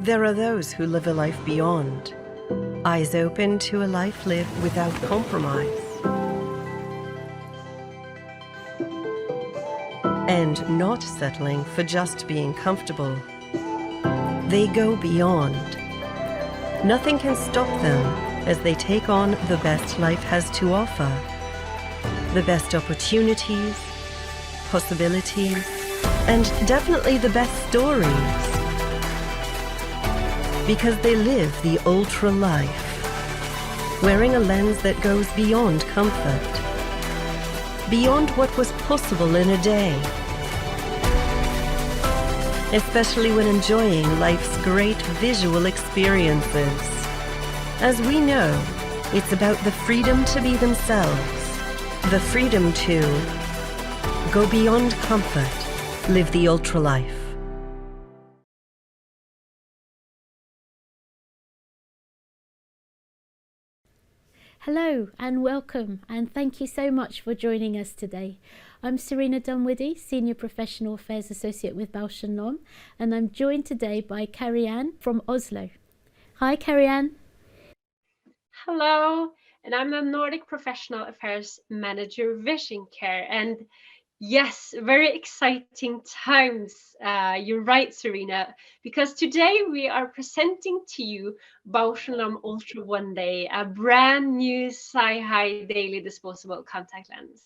There are those who live a life beyond, eyes open to a life lived without compromise. And not settling for just being comfortable. They go beyond. Nothing can stop them as they take on the best life has to offer. The best opportunities, possibilities, and definitely the best stories. Because they live the ultra life, wearing a lens that goes beyond comfort, beyond what was possible in a day. Especially when enjoying life's great visual experiences. As we know, it's about the freedom to be themselves, the freedom to go beyond comfort, live the ultra life. Hello and welcome, and thank you so much for joining us today. I'm Serena Dunwoody, Senior Professional Affairs Associate with Bausch Lomb, and I'm joined today by Carrie-Anne from Oslo. Hi Carrie-Anne. Hello, and I'm the Nordic Professional Affairs Manager Vision Care, and yes, very exciting times. You're right, Serena, because today we are presenting to you Bausch Lomb ULTRA ONE Day, a brand new Sci-High daily disposable contact lens.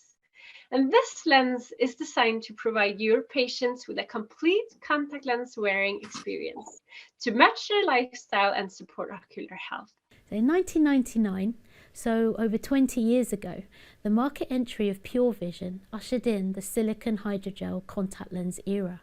And this lens is designed to provide your patients with a complete contact lens wearing experience to match their lifestyle and support ocular health. In 1999, so over 20 years ago, the market entry of Pure Vision ushered in the silicone hydrogel contact lens era.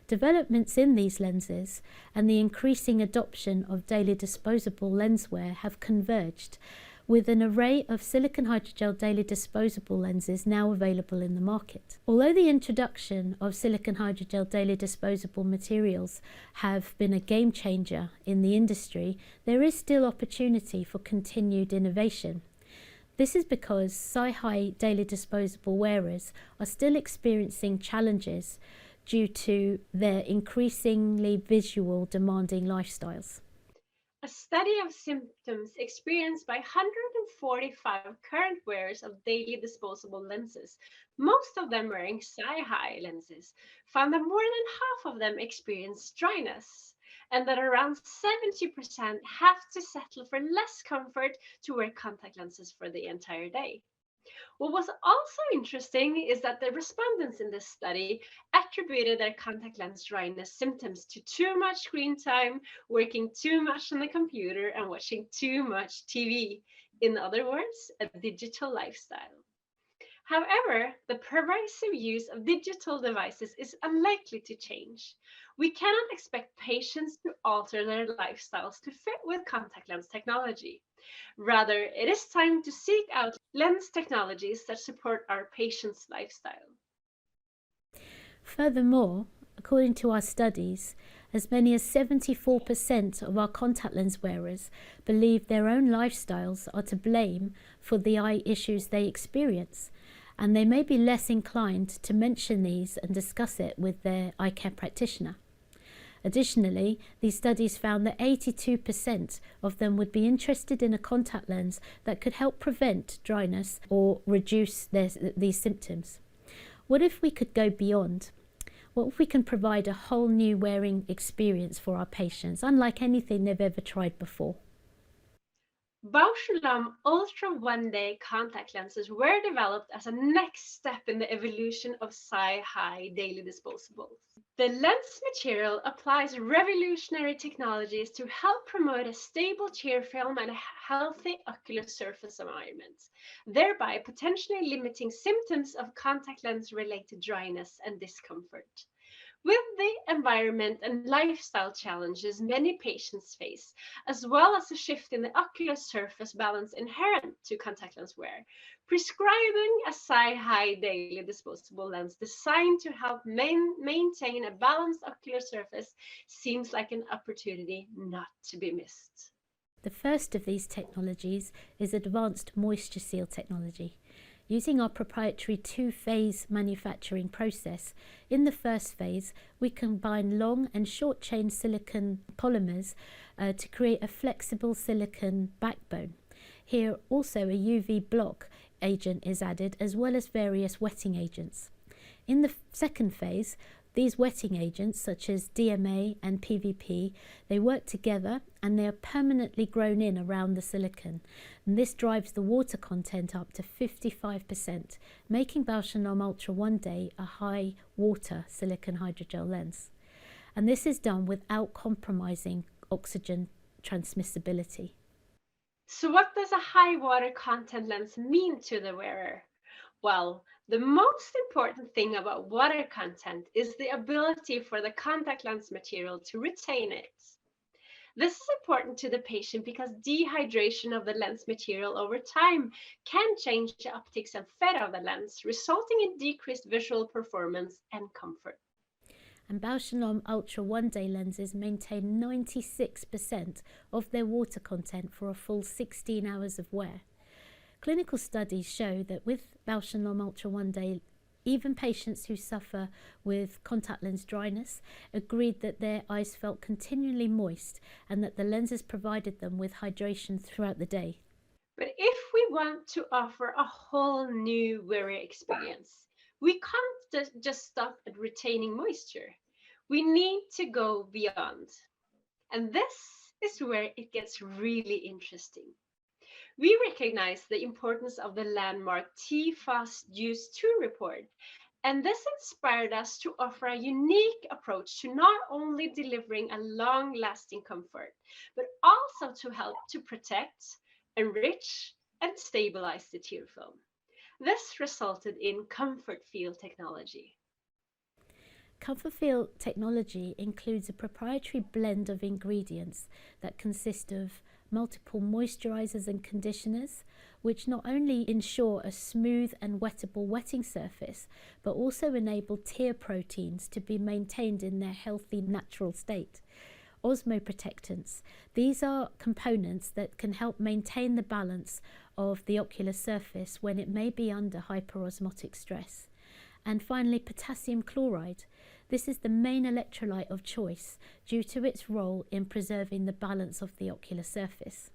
Developments in these lenses and the increasing adoption of daily disposable lenswear have converged, with an array of silicone hydrogel daily disposable lenses now available in the market. Although the introduction of silicone hydrogel daily disposable materials have been a game changer in the industry, there is still opportunity for continued innovation. This is because Sci-High daily disposable wearers are still experiencing challenges due to their increasingly visual demanding lifestyles. A study of symptoms experienced by 145 current wearers of daily disposable lenses, most of them wearing Sci-High lenses, found that more than half of them experienced dryness, and that around 70% have to settle for less comfort to wear contact lenses for the entire day. What was also interesting is that the respondents in this study attributed their contact lens dryness symptoms to too much screen time, working too much on the computer, and watching too much TV. In other words, a digital lifestyle. However, the pervasive use of digital devices is unlikely to change. We cannot expect patients to alter their lifestyles to fit with contact lens technology. Rather, it is time to seek out lens technologies that support our patients' lifestyle. Furthermore, according to our studies, as many as 74% of our contact lens wearers believe their own lifestyles are to blame for the eye issues they experience, and they may be less inclined to mention these and discuss it with their eye care practitioner. Additionally, these studies found that 82% of them would be interested in a contact lens that could help prevent dryness or reduce these symptoms. What if we could go beyond? What if we can provide a whole new wearing experience for our patients, unlike anything they've ever tried before? Bausch Lomb ULTRA ONE Day contact lenses were developed as a next step in the evolution of Sci-High daily disposables. The lens material applies revolutionary technologies to help promote a stable tear film and a healthy ocular surface environment, thereby potentially limiting symptoms of contact lens-related dryness and discomfort. With the environment and lifestyle challenges many patients face, as well as a shift in the ocular surface balance inherent to contact lens wear, prescribing a Sci-High daily disposable lens designed to help maintain a balanced ocular surface seems like an opportunity not to be missed. The first of these technologies is advanced moisture seal technology. Using our proprietary two-phase manufacturing process, in the first phase, we combine long and short-chain silicon polymers to create a flexible silicon backbone. Here also a UV block agent is added, as well as various wetting agents. In the second phase, these wetting agents, such as DMA and PVP, they work together and they are permanently grown in around the silicon. And this drives the water content up to 55%, making Bausch Lomb ULTRA ONE DAY a high water silicone hydrogel lens. And this is done without compromising oxygen transmissibility. So what does a high water content lens mean to the wearer? Well, the most important thing about water content is the ability for the contact lens material to retain it. This is important to the patient because dehydration of the lens material over time can change the optics and fit of the lens, resulting in decreased visual performance and comfort. And Bausch Lomb ULTRA ONE DAY lenses maintain 96% of their water content for a full 16 hours of wear. Clinical studies show that with Bausch Lomb ULTRA ONE DAY, even patients who suffer with contact lens dryness agreed that their eyes felt continually moist and that the lenses provided them with hydration throughout the day. But if we want to offer a whole new wearer experience, we can't just stop at retaining moisture. We need to go beyond. And this is where it gets really interesting. We recognize the importance of the landmark TFAS Use 2 report, and this inspired us to offer a unique approach to not only delivering a long-lasting comfort, but also to help to protect, enrich, and stabilize the tear film. This resulted in Comfort Feel technology. Comfort Feel technology includes a proprietary blend of ingredients that consist of multiple moisturizers and conditioners, which not only ensure a smooth and wettable wetting surface, but also enable tear proteins to be maintained in their healthy natural state. Osmoprotectants. These are components that can help maintain the balance of the ocular surface when it may be under hyperosmotic stress. And finally, potassium chloride. This is the main electrolyte of choice due to its role in preserving the balance of the ocular surface.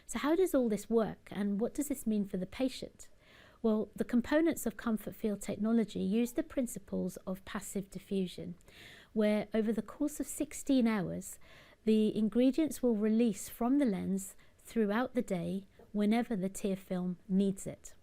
So how does all this work, and what does this mean for the patient? Well, the components of Comfort Feel technology use the principles of passive diffusion, where over the course of 16 hours, the ingredients will release from the lens throughout the day whenever the tear film needs it.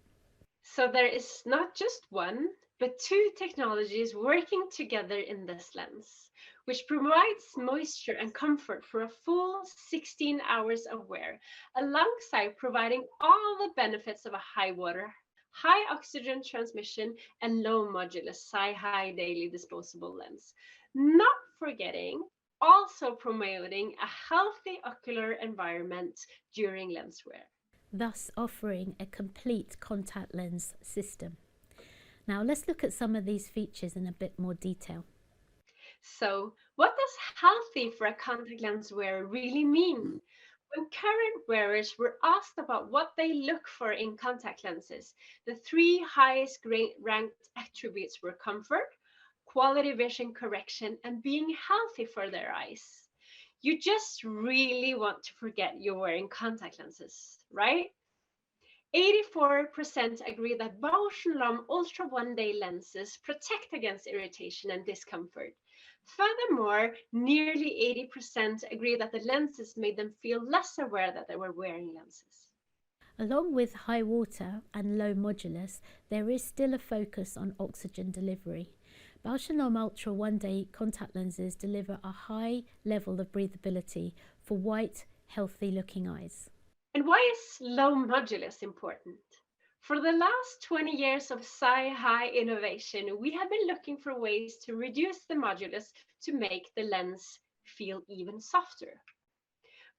So there is not just one, but two technologies working together in this lens, which provides moisture and comfort for a full 16 hours of wear, alongside providing all the benefits of a high water, high oxygen transmission, and low modulus high daily disposable lens. Not forgetting also promoting a healthy ocular environment during lens wear, thus offering a complete contact lens system. Now let's look at some of these features in a bit more detail. So what does healthy for a contact lens wearer really mean? When current wearers were asked about what they look for in contact lenses, the three highest ranked attributes were comfort, quality vision correction, and being healthy for their eyes. You just really want to forget you're wearing contact lenses, right? 84% agree that Bausch Lomb ULTRA ONE DAY lenses protect against irritation and discomfort. Furthermore, nearly 80% agree that the lenses made them feel less aware that they were wearing lenses. Along with high water and low modulus, there is still a focus on oxygen delivery. Bausch Lomb ULTRA ONE DAY contact lenses deliver a high level of breathability for white, healthy-looking eyes. And why is low modulus important? For the last 20 years of high innovation, we have been looking for ways to reduce the modulus to make the lens feel even softer.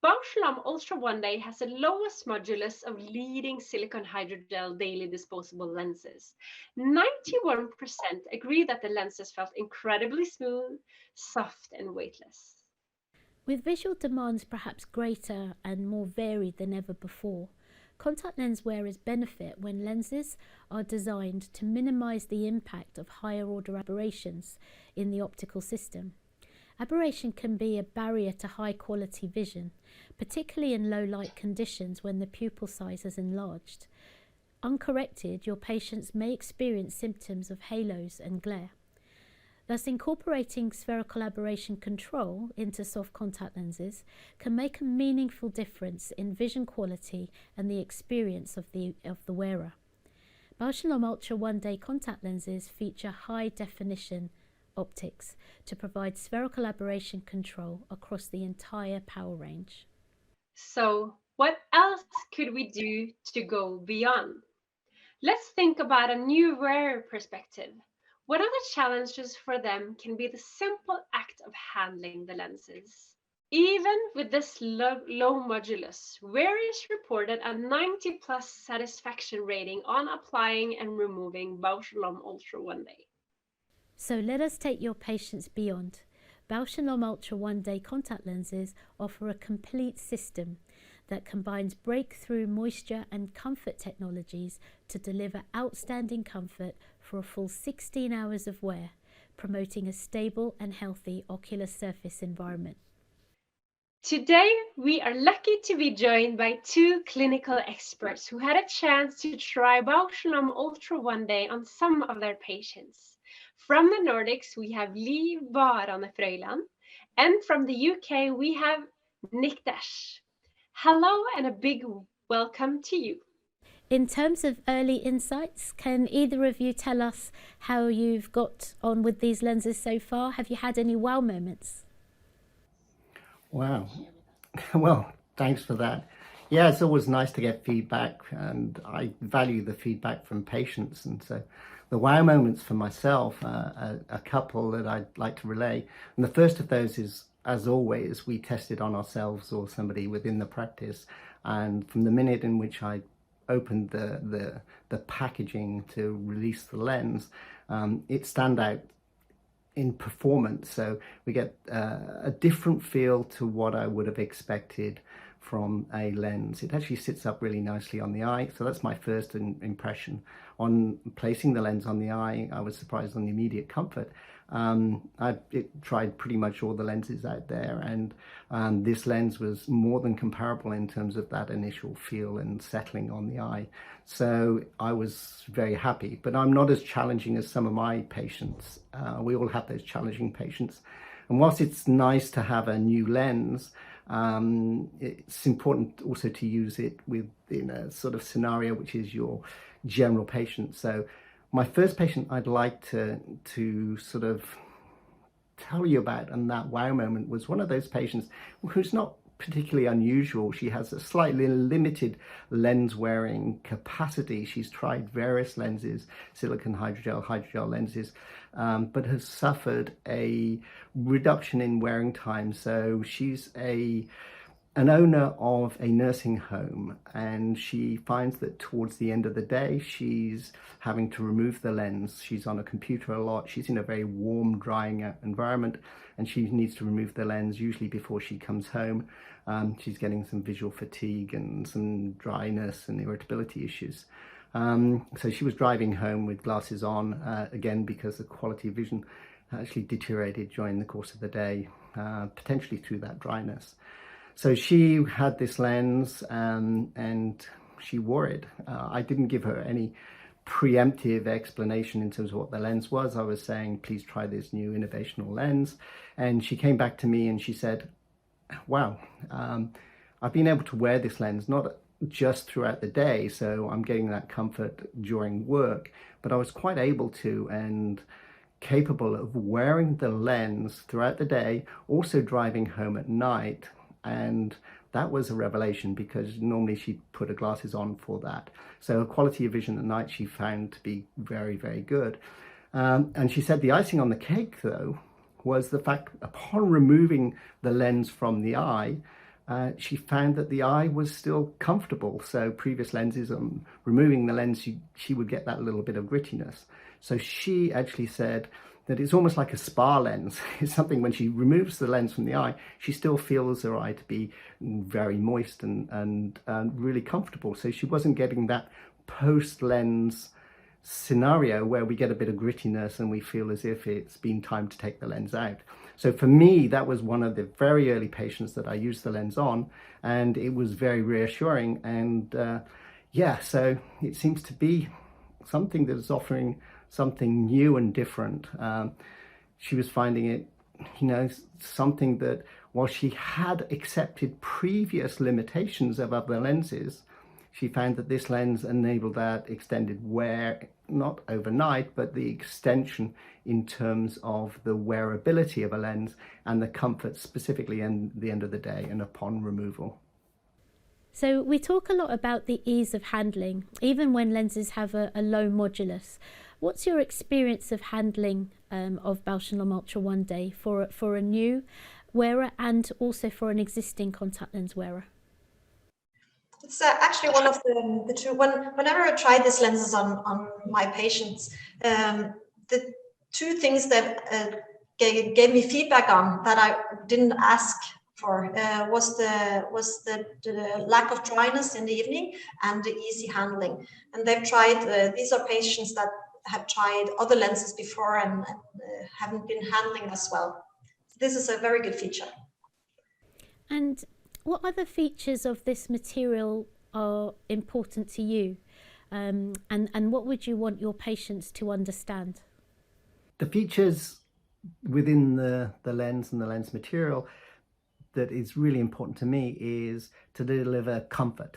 Bausch Lomb ULTRA ONE DAY has the lowest modulus of leading silicone hydrogel daily disposable lenses. 91% agree that the lenses felt incredibly smooth, soft, and weightless. With visual demands perhaps greater and more varied than ever before, contact lens wearers benefit when lenses are designed to minimize the impact of higher order aberrations in the optical system. Aberration can be a barrier to high quality vision, particularly in low light conditions when the pupil size is enlarged. Uncorrected, your patients may experience symptoms of halos and glare. Thus, incorporating spherical aberration control into soft contact lenses can make a meaningful difference in vision quality and the experience of the wearer. Bausch Lomb ULTRA ONE Day contact lenses feature high definition optics to provide spherical aberration control across the entire power range. So, what else could we do to go beyond? Let's think about a new wearer perspective. One of the challenges for them can be the simple act of handling the lenses. Even with this low modulus, wearers reported a 90+ satisfaction rating on applying and removing Bausch Lomb ULTRA ONE Day. So let us take your patients beyond. Bausch Lomb ULTRA ONE Day contact lenses offer a complete system that combines breakthrough moisture and comfort technologies to deliver outstanding comfort for a full 16 hours of wear, promoting a stable and healthy ocular surface environment. Today, we are lucky to be joined by two clinical experts who had a chance to try Bausch Lomb ULTRA ONE Day on some of their patients. From the Nordics, we have Liv Baran Frøyland, and from the UK, we have Nick Dash. Hello and a big welcome to you. In terms of early insights, can either of you tell us how you've got on with these lenses so far? Have you had any wow moments? Wow. Well, thanks for that. Yeah, it's always nice to get feedback, and I value the feedback from patients. And so the wow moments for myself, a couple that I'd like to relay. And the first of those is, as always, we tested on ourselves or somebody within the practice. And from the minute in which I opened the packaging to release the lens, it stand out in performance. So we get a different feel to what I would have expected from a lens. It actually sits up really nicely on the eye. So that's my first impression. On placing the lens on the eye, I was surprised on the immediate comfort. I tried pretty much all the lenses out there, and this lens was more than comparable in terms of that initial feel and settling on the eye. So I was very happy, but I'm not as challenging as some of my patients. We all have those challenging patients. And whilst it's nice to have a new lens, it's important also to use it within a sort of scenario which is your general patient. So my first patient I'd like to sort of tell you about, and that wow moment, was one of those patients who's not particularly unusual. She has a slightly limited lens wearing capacity. She's tried various lenses, silicone, hydrogel lenses, but has suffered a reduction in wearing time. So she's an owner of a nursing home, and she finds that towards the end of the day she's having to remove the lens. She's on a computer a lot, she's in a very warm, drying environment, and she needs to remove the lens usually before she comes home. She's getting some visual fatigue and some dryness and irritability issues. So she was driving home with glasses on, again because the quality of vision actually deteriorated during the course of the day, potentially through that dryness. So she had this lens, and she wore it. I didn't give her any preemptive explanation in terms of what the lens was. I was saying, please try this new innovational lens. And she came back to me and she said, wow, I've been able to wear this lens, not just throughout the day, so I'm getting that comfort during work, but I was quite able to and capable of wearing the lens throughout the day, also driving home at night. And that was a revelation, because normally she'd put her glasses on for that. So her quality of vision at night she found to be very, very good. And she said the icing on the cake, though, was the fact upon removing the lens from the eye, she found that the eye was still comfortable. So previous lenses, removing the lens, she would get that little bit of grittiness. So she actually said that it's almost like a spa lens. It's something when she removes the lens from the eye, she still feels her eye to be very moist and really comfortable. So she wasn't getting that post-lens scenario where we get a bit of grittiness and we feel as if it's been time to take the lens out. So for me, that was one of the very early patients that I used the lens on, and it was very reassuring. And yeah, so it seems to be something that is offering something new and different. She was finding it, you know, something that while she had accepted previous limitations of other lenses, she found that this lens enabled that extended wear, not overnight, but the extension in terms of the wearability of a lens and the comfort specifically in the end of the day and upon removal. So we talk a lot about the ease of handling, even when lenses have a low modulus. What's your experience of handling of Bausch Lomb ULTRA ONE Day for a new wearer and also for an existing contact lens wearer? It's actually one of the two. Whenever I try these lenses on my patients, the two things that gave me feedback on that I didn't ask for was the lack of dryness in the evening and the easy handling. And they've tried. These are patients that have tried other lenses before and haven't been handling as well. This is a very good feature. And what other features of this material are important to you? And what would you want your patients to understand? The features within the lens and the lens material that is really important to me is to deliver comfort.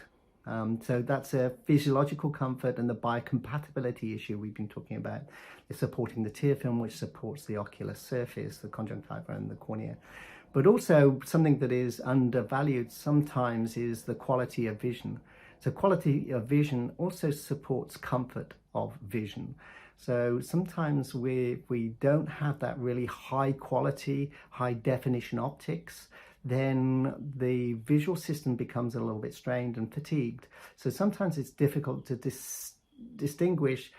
So that's a physiological comfort, and the biocompatibility issue we've been talking about is supporting the tear film, which supports the ocular surface, the conjunctiva and the cornea. But also something that is undervalued sometimes is the quality of vision. So quality of vision also supports comfort of vision. So sometimes we don't have that really high quality, high definition optics, then the visual system becomes a little bit strained and fatigued. So sometimes it's difficult to distinguish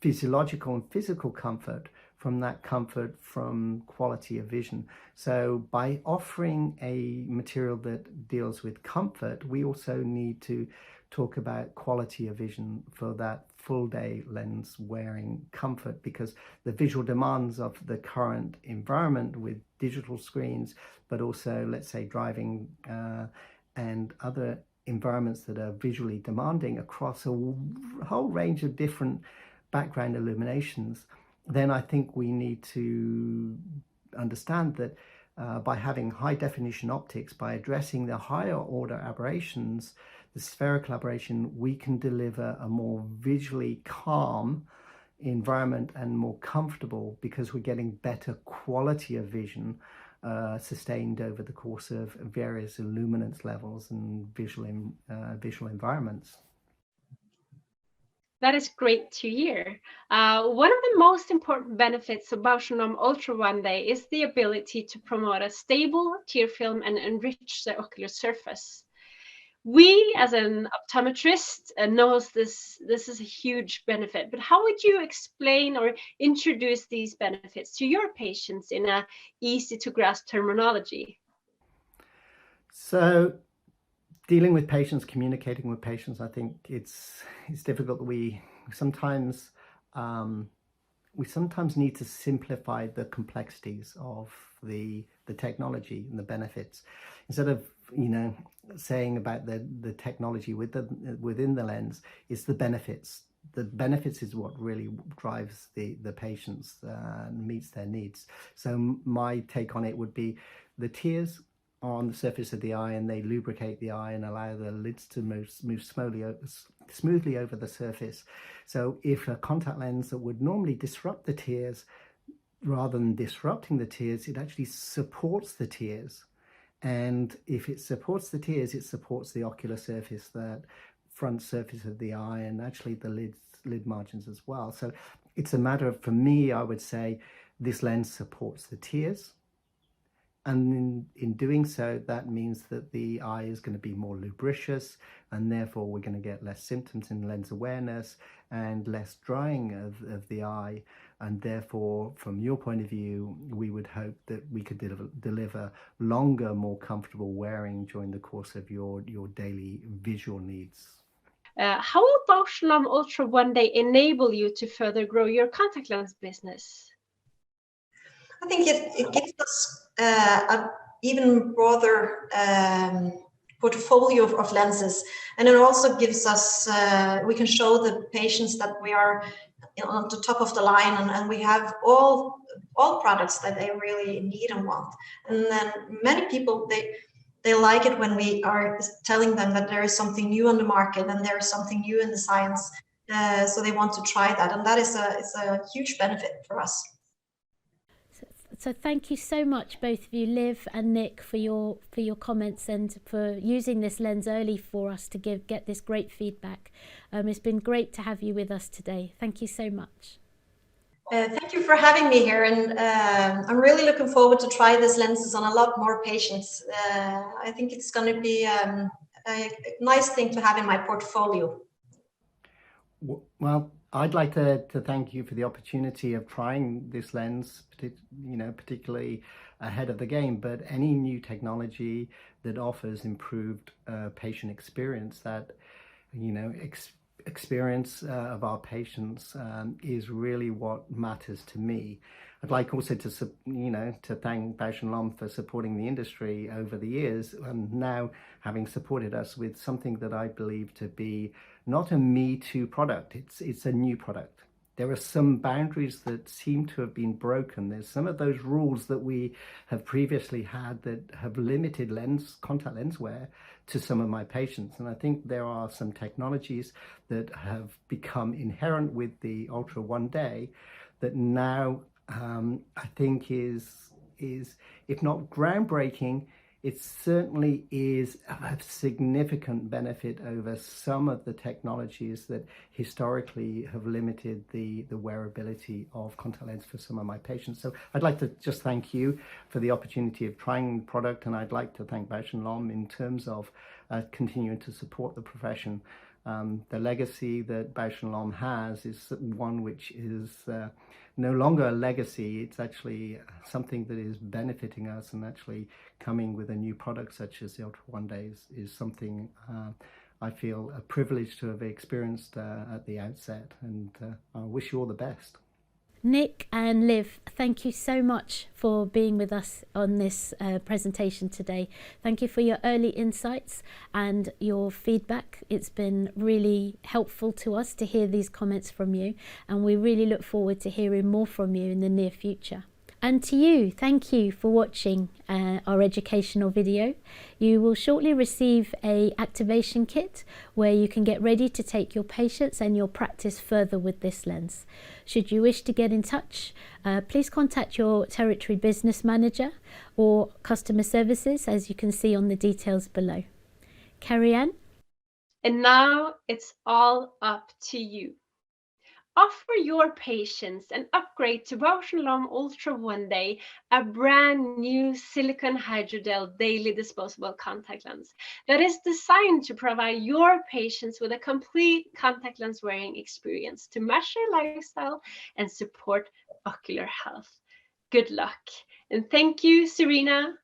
physiological and physical comfort from that comfort from quality of vision. So by offering a material that deals with comfort, we also need to talk about quality of vision for that full day lens wearing comfort, because the visual demands of the current environment with digital screens, but also let's say driving and other environments that are visually demanding across a whole range of different background illuminations, then I think we need to understand that by having high definition optics, by addressing the higher order aberrations, the spherical aberration, we can deliver a more visually calm environment and more comfortable, because we're getting better quality of vision sustained over the course of various illuminance levels and visual environments. That is great to hear. One of the most important benefits of Bausch Lomb ULTRA ONE Day is the ability to promote a stable tear film and enrich the ocular surface. We, as an optometrist, knows this is a huge benefit, but how would you explain or introduce these benefits to your patients in a easy to grasp terminology? So dealing with patients, communicating with patients, I think it's difficult. We sometimes need to simplify the complexities of the technology and the benefits, instead of saying about the technology within the lens. It's the benefits. The benefits is what really drives the patients and meets their needs. So my take on it would be the tears on the surface of the eye, and they lubricate the eye and allow the lids to move smoothly over the surface. So if a contact lens that would normally disrupt the tears, rather than disrupting the tears, it actually supports the tears. And if it supports the tears, it supports the ocular surface, that front surface of the eye, and actually the lid margins as well. So it's a matter of, for me, I would say this lens supports the tears, And in doing so, that means that the eye is going to be more lubricious, and therefore we're going to get less symptoms in lens awareness and less drying of the eye. And therefore, from your point of view, we would hope that we could deliver longer, more comfortable wearing during the course of your daily visual needs. How will Bausch Lomb ULTRA ONE Day enable you to further grow your contact lens business? I think it gives us an even broader portfolio of lenses, and it also gives us, we can show the patients that we are on the top of the line, and we have all products that they really need and want. And then many people, they like it when we are telling them that there is something new on the market and there is something new in the science, so they want to try that, and that is a huge benefit for us. So thank you so much, both of you, Liv and Nick, for your comments and for using this lens early for us to get this great feedback. It's been great to have you with us today. Thank you so much. Thank you for having me here, and I'm really looking forward to try these lenses on a lot more patients. I think it's going to be a nice thing to have in my portfolio. Well, I'd like to thank you for the opportunity of trying this lens, particularly ahead of the game. But any new technology that offers improved patient experience, that experience of our patients is really what matters to me. I'd like also to thank Bausch Lomb for supporting the industry over the years, and now having supported us with something that I believe to be not a me too product. It's a new product. There are some boundaries that seem to have been broken. There's some of those rules that we have previously had that have limited contact lens wear to some of my patients. And I think there are some technologies that have become inherent with the Ultra One Day that now I think is if not groundbreaking, it certainly is of significant benefit over some of the technologies that historically have limited the wearability of contact lens for some of my patients. So I'd like to just thank you for the opportunity of trying the product, and I'd like to thank Bausch Lomb in terms of continuing to support the profession. The legacy that Bausch Lomb has is one which is no longer a legacy. It's actually something that is benefiting us, and actually coming with a new product such as the Ultra One Day is something I feel a privilege to have experienced at the outset, and I wish you all the best. Nick and Liv, thank you so much for being with us on this presentation today. Thank you for your early insights and your feedback. It's been really helpful to us to hear these comments from you, and we really look forward to hearing more from you in the near future. And to you, thank you for watching our educational video. You will shortly receive an activation kit where you can get ready to take your patients and your practice further with this lens. Should you wish to get in touch, please contact your territory business manager or customer services, as you can see on the details below. Carrie-Anne? And now it's all up to you. Offer your patients an upgrade to Bausch Lomb ULTRA ONE Day, a brand new silicone hydrogel daily disposable contact lens that is designed to provide your patients with a complete contact lens wearing experience to match their lifestyle and support ocular health. Good luck, and thank you, Serena.